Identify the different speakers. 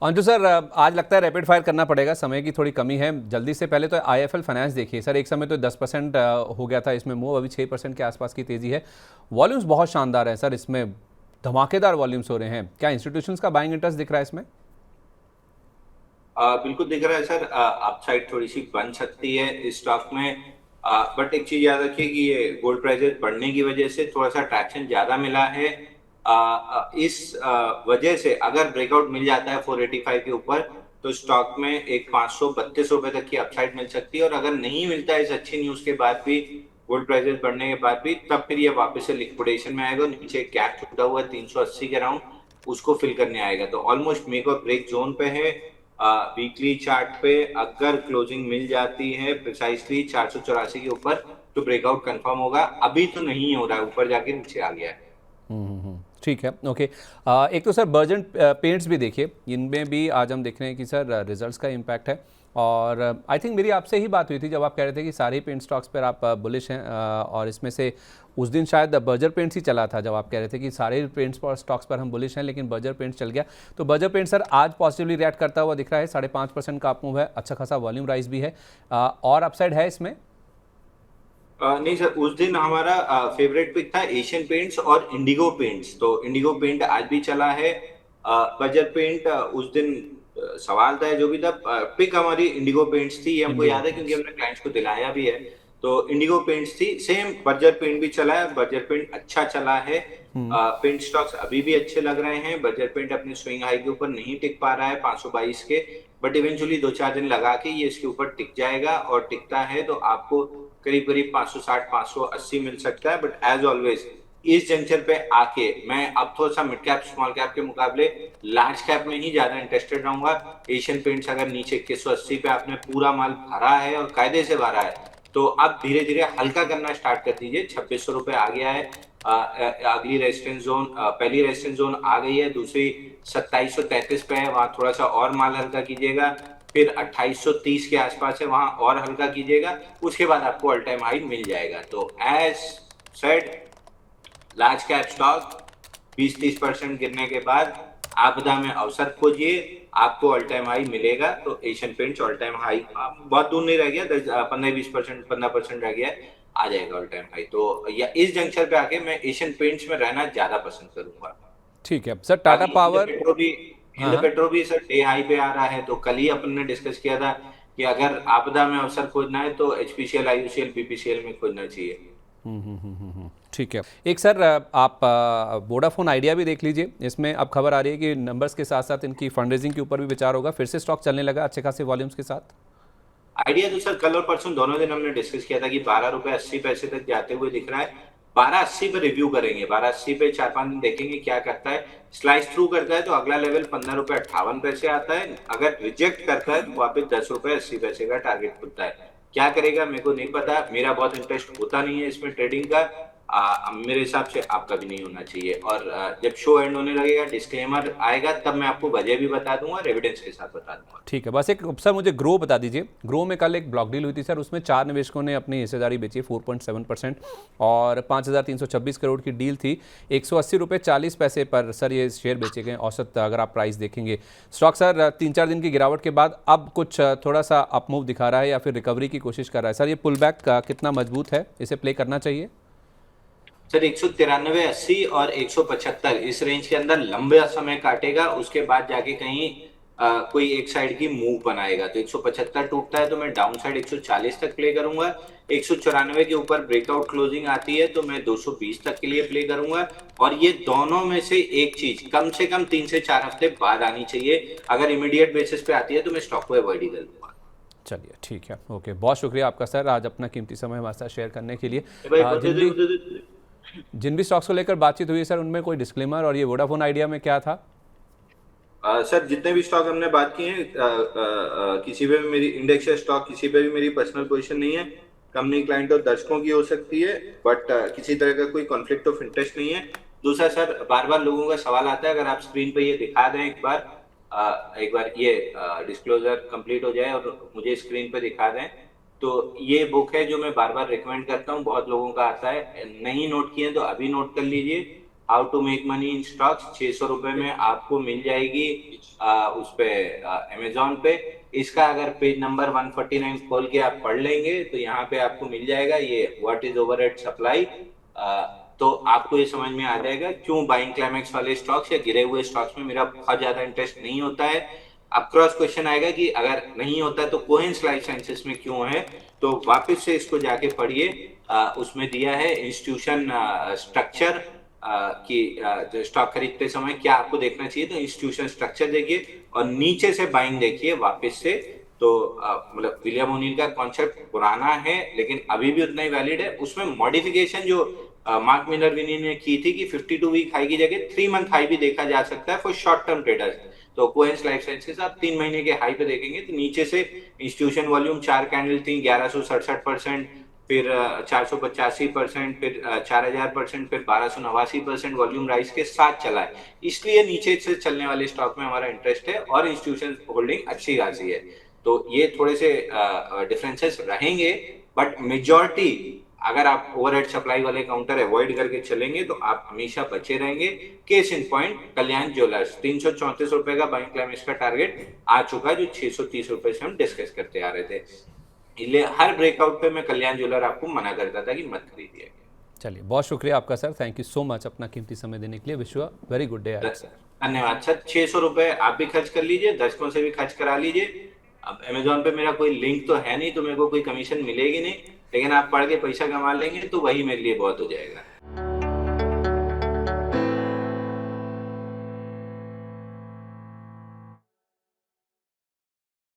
Speaker 1: Anshu sir, आज लगता है रैपिड फायर करना पड़ेगा, समय की थोड़ी कमी है जल्दी से। पहले तो आईएफएल फाइनेंस देखिए सर, एक समय तो 10% हो गया था इसमें मूव, अभी 6% के आसपास की तेजी है। वॉल्यूम्स बहुत शानदार है सर, इसमें धमाकेदार वॉल्यूम्स हो रहे हैं। क्या इंस्टीट्यूशंस का बाइंग इंटरेस्ट दिख रहा है इसमें?
Speaker 2: बिल्कुल दिख रहा है सर। अपसाइड थोड़ी सी बन सकती है इस स्टॉक में। बट एक चीज याद रखिए कि ये गोल्ड प्राइसेस बढ़ने की वजह से थोड़ा सा ट्रैक्शन ज्यादा मिला है। इस वजह से अगर ब्रेकआउट मिल जाता है 485 के ऊपर, तो स्टॉक में एक 532 रुपए तक की अपसाइड मिल सकती है। और अगर नहीं मिलता है इस अच्छी न्यूज के बाद भी, गोल्ड प्राइसेस बढ़ने के बाद भी, तब फिर ये वापस से लिक्विडेशन में आएगा। नीचे एक गैप छूटा हुआ है 380 के राउंड, उसको फिल करने आएगा। तो ऑलमोस्ट मेक और ब्रेक जोन पे है। वीकली चार्ट पे अगर क्लोजिंग मिल जाती है प्रिसाइसली 484 के ऊपर, तो ब्रेकआउट कंफर्म होगा। अभी तो नहीं हो रहा है, ऊपर जाके नीचे आ गया है।
Speaker 1: ठीक है, ओके। एक तो सर बर्जन पेंट्स भी देखिए, इनमें भी आज हम देख रहे हैं कि सर रिजल्ट्स का इम्पैक्ट है। और आई थिंक मेरी आपसे ही बात हुई थी जब आप कह रहे थे कि सारे पेंट स्टॉक्स पर आप बुलिश हैं, और इसमें से उस दिन शायद बर्जर पेंट्स ही चला था जब आप कह रहे थे कि सारे पेंट्स पर स्टॉक्स पर हम बुलिश हैं, लेकिन बर्जर पेंट्स चल गया। तो बर्जर पेंट सर आज पॉजिटिवली रिएक्ट करता हुआ दिख रहा है, 5.5% का अप मूव है, अच्छा खासा वॉल्यूम राइज भी है। और अपसाइड है इसमें?
Speaker 2: नहीं सर, उस दिन हमारा फेवरेट पिक था एशियन पेंट्स और इंडिगो पेंट्स। तो इंडिगो पेंट आज भी चला है। बजट पेंट उस दिन सवाल था जो भी था, पिक हमारी इंडिगो पेंट्स थी, ये हमको
Speaker 1: इंडिगो
Speaker 2: याद है क्योंकि
Speaker 1: पेंट्स।
Speaker 2: हमने क्लाइंट्स को दिलाया भी है। तो इंडिगो पेंट्स थी, सेम बजट पेंट भी चला है। बजट पेंट अच्छा चला है। पेंट स्टॉक्स अभी भी अच्छे लग रहे हैं। बजट पेंट अपने स्विंग हाई के ऊपर नहीं टिक पा रहा है 522 के, बट इवेंचुअली 2-4 दिन लगा के ये इसके ऊपर टिक जाएगा। और टिकता है तो आपको करीब करीब 560 580 मिल सकता है। बट एज ऑलवेज इस जंक्शन पे आके मैं अब थोड़ा सा मिड कैप स्मॉल कैप के मुकाबले लार्ज कैप में ही ज्यादा इंटरेस्टेड रहूंगा। एशियन पेंट्स अगर नीचे 2180 पे आपने पूरा माल भरा है और कायदे से भरा है, तो आप धीरे धीरे हल्का करना स्टार्ट कर दीजिए। 2600 रुपए आ गया है। अगली रेजिस्टेंस जोन, पहली रेजिस्टेंस जोन आ गई है, दूसरी 2733 पे है, वहां थोड़ा सा और माल हल्का कीजिएगा। फिर 2830 के आसपास है, वहां और हल्का कीजिएगा। उसके बाद आपको ऑल टाइम हाई मिल जाएगा। तो as said, large cap stock 20-30% गिरने के बाद आपदा में अवसर खोजिए, आपको ऑल टाइम हाई मिलेगा। तो Asian paints all time high बहुत दूर नहीं रह गया, 15-20%, 15% रह गया है, आ जाएगा ऑल टाइम हाई। तो या इस जंक्शन पे आके मैं एशियन पेंट्स में रहना ज्यादा पसंद करूंगा।
Speaker 1: ठीक है सर, टाटा
Speaker 2: बाकी
Speaker 1: पावर। हाँ
Speaker 2: इंड
Speaker 1: हाँ।
Speaker 2: पेट्रो भी सर डे हाई पे आ रहा है। तो कल ही अपन ने डिस्कस किया था कि अगर आपदा में अवसर खोजना है तो एचपीसीएल, आईयूसीएल, बीपीसीएल में खोजना चाहिए।
Speaker 1: ठीक है। एक सर, आप वोडाफोन आइडिया भी देख लीजिए, इसमें अब खबर आ रही है कि नंबर्स के साथ साथ इनकी फंड रेजिंग के ऊपर भी विचार होगा, फिर से स्टॉक चलने लगा अच्छे खासे वॉल्यूम्स के साथ।
Speaker 2: आइडिया तो सर कल और परसों दोनों दिन हमने डिस्कस किया था कि 12 रुपए 80 पैसे तक जाते हुए दिख रहा है। 1280 पे रिव्यू करेंगे, 1280 पे 4-5 दिन देखेंगे क्या करता है। स्लाइस थ्रू करता है तो अगला लेवल 15 रुपए 58 पैसे आता है। अगर रिजेक्ट करता है तो वापस 10 रुपए 80 पैसे का टारगेट खुलता है। क्या करेगा मेरे को नहीं पता, मेरा बहुत इंटरेस्ट होता नहीं है इसमें ट्रेडिंग का। मेरे हिसाब से आपका भी नहीं होना चाहिए। और जब शो एंड होने लगेगा, डिस्क्लेमर आएगा, तब मैं आपको वजह भी बता दूंगा, एविडेंस के साथ बता दूंगा।
Speaker 1: ठीक है, बस एक सर मुझे ग्रो बता दीजिए। ग्रो में कल एक ब्लॉक डील हुई थी सर, उसमें 4 निवेशकों ने अपनी हिस्सेदारी बेची 4.7%, और 5,326 करोड़ की डील थी। 180 रुपये 40 पैसे पर सर ये शेयर बेचे गए औसत, अगर आप प्राइस देखेंगे। स्टॉक सर 3-4 दिन की गिरावट के बाद अब कुछ थोड़ा सा अपमूव दिखा रहा है या फिर रिकवरी की कोशिश कर रहा है। सर ये पुल बैक कितना मजबूत है, इसे प्ले करना चाहिए?
Speaker 2: सर 193.80 और 175 इस रेंज के अंदर लंबा समय काटेगा, उसके बाद जाके कहीं कोई एक साइड की मूव बनाएगा। तो 175 टूटता है तो मैं डाउन साइड 140 तक प्ले करूंगा। 194 के ऊपर ब्रेकआउट क्लोजिंग आती है तो मैं 220 तक के लिए प्ले करूंगा। और ये दोनों में से एक चीज कम से कम 3 से 4 हफ्ते बाद आनी चाहिए। अगर इमीडिएट बेसिस पे आती है तो मैं स्टॉक को अवॉइड ही कर दूंगा।
Speaker 1: चलिए ठीक है, ओके। बहुत शुक्रिया आपका सर, आज अपना कीमती समय हमारे साथ शेयर करने के लिए।
Speaker 2: भाई
Speaker 1: जिन भी जिन भी स्टॉक्स को लेकर बातचीत हुई सर, उनमें कोई डिस्क्लेमर, और ये वोडाफोन आइडिया में क्या था?
Speaker 2: सर जितने भी स्टॉक हमने बात किए हैं, किसी पे भी मेरी इंडेक्स या स्टॉक, किसी पे भी मेरी पर्सनल पोजीशन नहीं है। कंपनी, क्लाइंट और दर्शकों की हो सकती है, बट किसी तरह का कोई कॉन्फ्लिक्ट ऑफ इंटरेस्ट नहीं है। दूसरा सर, बार बार लोगों का सवाल आता है, अगर आप स्क्रीन पे ये दिखा दें एक बार ये डिस्क्लोजर कंप्लीट हो जाए और मुझे स्क्रीन पे दिखा दें। तो ये बुक है जो मैं बार बार रिकमेंड करता हूँ, बहुत लोगों का आता है, नहीं नोट किए तो अभी नोट कर लीजिए। How to make money in stocks 600 रुपए में आपको मिल जाएगी उस पे अमेजोन पे। इसका अगर पेज नंबर 149 खोल के आप पढ़ लेंगे तो यहाँ पे आपको मिल जाएगा ये व्हाट इज ओवरहेड सप्लाई। तो आपको ये समझ में आ जाएगा क्यों बाइंग क्लाइमेक्स वाले स्टॉक्स या गिरे हुए स्टॉक्स में मेरा बहुत ज्यादा इंटरेस्ट नहीं होता है। अब क्रॉस क्वेश्चन आएगा कि अगर नहीं होता तो कोहेंस लाइफ साइंसेस में क्यों है, तो वापस से इसको जाके पढ़िए। उसमें दिया है इंस्टीट्यूशन स्ट्रक्चर कि जो स्टॉक खरीदते समय क्या आपको देखना चाहिए, तो इंस्टीट्यूशन स्ट्रक्चर देखिए और नीचे से बाइंग देखिए वापस से। तो मतलब विलियम ओनिल का कॉन्सेप्ट पुराना है लेकिन अभी भी उतना ही वैलिड है। उसमें मॉडिफिकेशन जो मार्क मिलर विनी ने की थी कि 52 वीक हाई की जगह 3 मंथ हाई भी देखा जा सकता है फॉर शॉर्ट टर्म ट्रेडर्स। तो कोहेंस लाइफ साइंसेस आप 3 महीने के हाई पे देखेंगे तो नीचे से इंस्टीट्यूशन वॉल्यूम 4 कैंडल थी 1167%, फिर 485%, फिर 4000%, फिर 1289% वॉल्यूम राइज के साथ चला है। इसलिए नीचे से चलने वाले स्टॉक में हमारा इंटरेस्ट है और इंस्टीट्यूशन होल्डिंग अच्छी खासी है। तो ये थोड़े से डिफरेंसेस रहेंगे बट मेजॉरिटी अगर आप ओवरहेड सप्लाई वाले काउंटर अवॉइड करके चलेंगे तो आप हमेशा बचे रहेंगे। Case in point Kalyan jewellers 334 रुपए का बाइंग क्लाइमेक्स का टारगेट आ चुका है जो 630 रुपए से हम डिस्कस करते आ रहे थे। इसलिए हर ब्रेकआउट पे मैं कल्याण ज्वेलर आपको मना करता था कि मत खरीदिए।
Speaker 1: चलिए, बहुत शुक्रिया आपका sir, thank you so much अपना कीमती समय देने के लिए। Wish you a very good day sir.
Speaker 2: धन्यवाद सर। 600 रुपए आप भी खर्च कर लीजिए, दर्शकों से भी खर्च करा लीजिए। अब अमेजोन पे मेरा कोई लिंक तो है नहीं तो मेरे को कोई कमीशन मिलेगी नहीं, लेकिन आप पढ़ के पैसा कमा लेंगे तो वही मेरे लिए बहुत हो जाएगा।